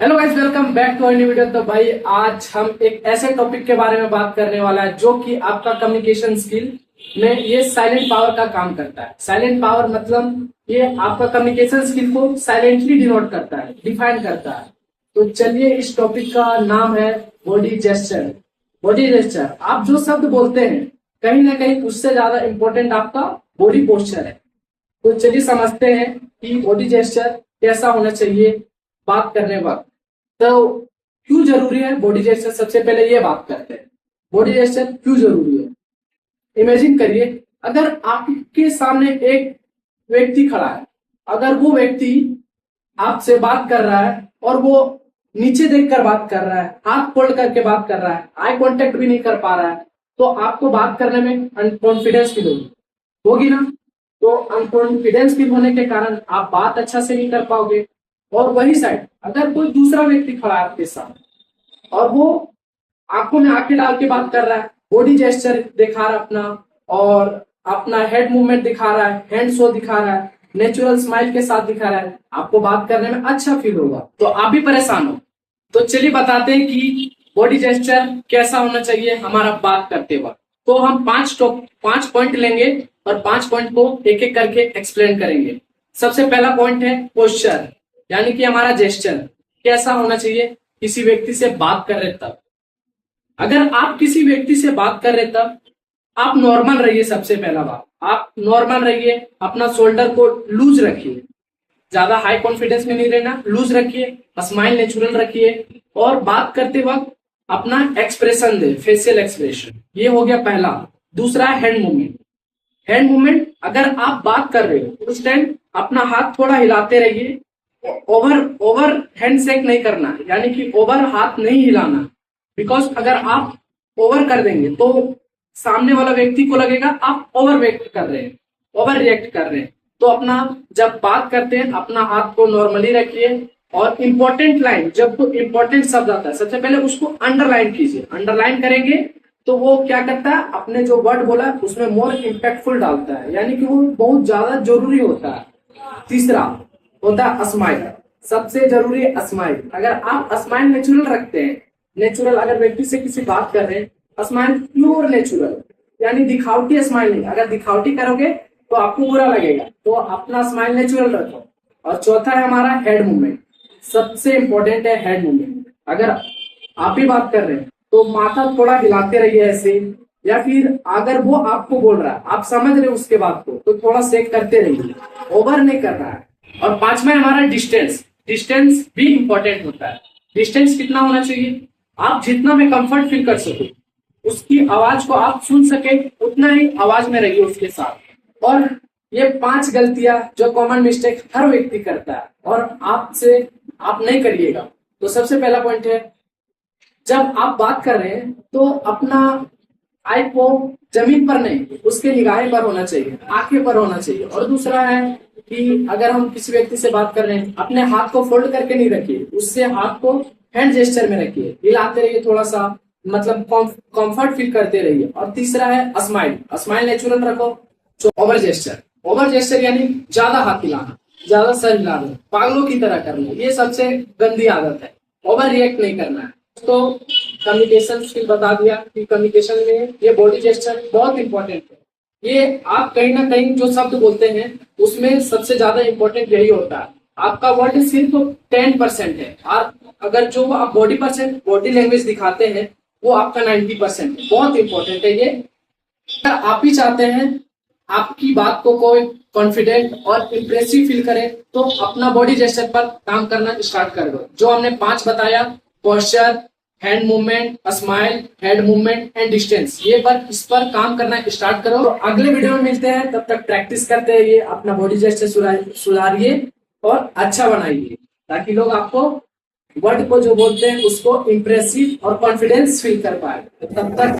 Hello guys, welcome back to new video. तो भाई आज हम एक ऐसे टॉपिक के बारे में बात करने वाला है जो कि आपका कम्युनिकेशन स्किल में ये साइलेंट पावर का काम करता है। साइलेंट पावर मतलब ये आपका कम्युनिकेशन स्किल को साइलेंटली डिनोट करता है, डिफाइन करता है। तो चलिए, इस टॉपिक का नाम है बॉडी जेस्चर। बॉडी जेस्चर, आप जो शब्द बोलते हैं कहीं ना कहीं उससे ज्यादा इंपॉर्टेंट आपका बॉडी पोस्चर है। तो चलिए समझते हैं कि बॉडी जेस्चर कैसा होना चाहिए बात करने वक्त। तो क्यों जरूरी है बॉडी जेस्चर, सबसे पहले ये बात करते हैं। बॉडी जेस्चर क्यों जरूरी है? इमेजिन करिए, अगर आपके सामने एक व्यक्ति खड़ा है, अगर वो व्यक्ति आपसे बात कर रहा है और वो नीचे देखकर बात कर रहा है, हाथ फोल्ड करके बात कर रहा है, आई कांटेक्ट भी नहीं कर पा रहा है, तो आपको बात करने में अनकॉन्फिडेंस फील होगी ना। तो अनकॉन्फिडेंस फील होने के कारण आप बात अच्छा से नहीं कर पाओगे। और वही साइड अगर कोई दूसरा व्यक्ति खड़ा है आपके साथ और वो आंखों में आंखें डाल के बात कर रहा है, बॉडी जेस्चर दिखा रहा है अपना, और अपना हेड मूवमेंट दिखा रहा है, हैंड शो दिखा रहा है, नेचुरल स्माइल के साथ दिखा रहा है, आपको बात करने में अच्छा फील होगा। तो आप भी परेशान हो। तो चलिए बताते हैं कि बॉडी जेस्चर कैसा होना चाहिए हमारा बात करते वक्त। तो हम पांच पॉइंट लेंगे और 5 पॉइंट को एक एक करके एक्सप्लेन करेंगे। सबसे पहला पॉइंट है पोस्चर, यानी कि हमारा जेस्चर कैसा होना चाहिए किसी व्यक्ति से बात कर रहे तब। अगर आप किसी व्यक्ति से बात कर रहे तब आप नॉर्मल रहिए। सबसे पहला बात, आप नॉर्मल रहिए, अपना शोल्डर को लूज रखिए, ज्यादा हाई कॉन्फिडेंस में नहीं रहना, लूज रखिए, स्माइल नेचुरल रखिए, और बात करते वक्त अपना एक्सप्रेशन दे, फेशियल एक्सप्रेशन। ये हो गया पहला। दूसरा है हैंड मूवमेंट। हैंड मूवमेंट, अगर आप बात कर रहे हो उस टाइम अपना हाथ थोड़ा हिलाते रहिए। ओवर हैंड शेक नहीं करना, यानी कि ओवर हाथ नहीं हिलाना, बिकॉज अगर आप ओवर कर देंगे तो सामने वाला व्यक्ति को लगेगा आप ओवर रिएक्ट कर रहे हैं, ओवर रिएक्ट कर रहे हैं। तो अपना जब बात करते हैं अपना हाथ को नॉर्मली रखिए, और इंपॉर्टेंट लाइन, जब कोई इंपॉर्टेंट शब्द आता है सबसे पहले उसको अंडरलाइन कीजिए। अंडरलाइन करेंगे तो वो क्या करता है, अपने जो वर्ड बोला है उसमें मोर इम्पैक्टफुल डालता है, यानी कि वो बहुत ज्यादा जरूरी होता है। तीसरा होता है स्माइल। सबसे जरूरी है स्माइल। अगर आप स्माइल नेचुरल रखते हैं, नेचुरल अगर व्यक्ति से किसी बात कर रहे हैं, स्माइल प्योर नेचुरल, यानी दिखावटी स्माइल नहीं। अगर दिखावटी करोगे तो आपको बुरा लगेगा, तो अपना स्माइल नेचुरल रखो। और चौथा है हमारा हेड मूवमेंट। सबसे इंपॉर्टेंट है हेड मूवमेंट। अगर आप ही बात कर रहे हैं तो माथा थोड़ा हिलाते रहिए ऐसे, या फिर अगर वो आपको बोल रहा है आप समझ रहे हो उसके बात को, तो थोड़ा शेक करते रहिए, ओवर नहीं कर रहा है। और पांचवा हमारा डिस्टेंस। डिस्टेंस भी इंपॉर्टेंट होता है। डिस्टेंस कितना होना चाहिए, आप जितना में कंफर्ट फील कर सके, उसकी आवाज को आप सुन सके, उतना ही आवाज में रहिए उसके साथ। और ये 5 गलतियां जो कॉमन मिस्टेक हर व्यक्ति करता है और आपसे आप नहीं करिएगा। तो सबसे पहला पॉइंट है, जब आप बात कर रहे हैं तो अपना आई को जमीन पर नहीं, उसके निगाहें पर होना चाहिए, आंखें पर होना चाहिए। और दूसरा है कि अगर हम किसी व्यक्ति से बात कर रहे हैं, अपने हाथ को फोल्ड करके नहीं रखिए, उससे हाथ को हैंड जेस्चर में रखिए, हिलाते रहिए थोड़ा सा, मतलब कंफर्ट फील करते रहिए। और तीसरा है स्माइल। स्माइल नेचुरल रखो। ओवर जेस्चर, ओवर जेस्चर यानी ज्यादा हाथ हिलाना, ज्यादा सर हिलाना, पागलों की तरह करना, ये सबसे गंदी आदत है। ओवर रिएक्ट नहीं करना है। तो कम्युनिकेशन स्किल बता दिया कि कम्युनिकेशन में ये बॉडी जेस्चर बहुत इंपॉर्टेंट है। ये आप कहीं ना कहीं जो शब्द बोलते हैं उसमें सबसे ज्यादा इंपॉर्टेंट यही होता है। आपका वर्ड सिर्फ 10% है, और अगर जो आप बॉडी लैंग्वेज दिखाते हैं वो आपका 90% है। बहुत इंपॉर्टेंट है ये। अगर आप ही चाहते हैं आपकी बात को कोई कॉन्फिडेंट और इम्प्रेसिव फील करे, तो अपना बॉडी जेस्चर पर काम करना स्टार्ट कर दो। जो हमने 5 बताया, posture, hand movement, smile, head movement and distance, इस पर काम करना स्टार्ट करो। तो अगले वीडियो में मिलते हैं, तब तक प्रैक्टिस करते रहिए, अपना बॉडी जेस्चर सुधारिए और अच्छा बनाइए, ताकि लोग आपको वर्ड को जो बोलते हैं उसको इम्प्रेसिव और कॉन्फिडेंस फील कर पाए। तब तक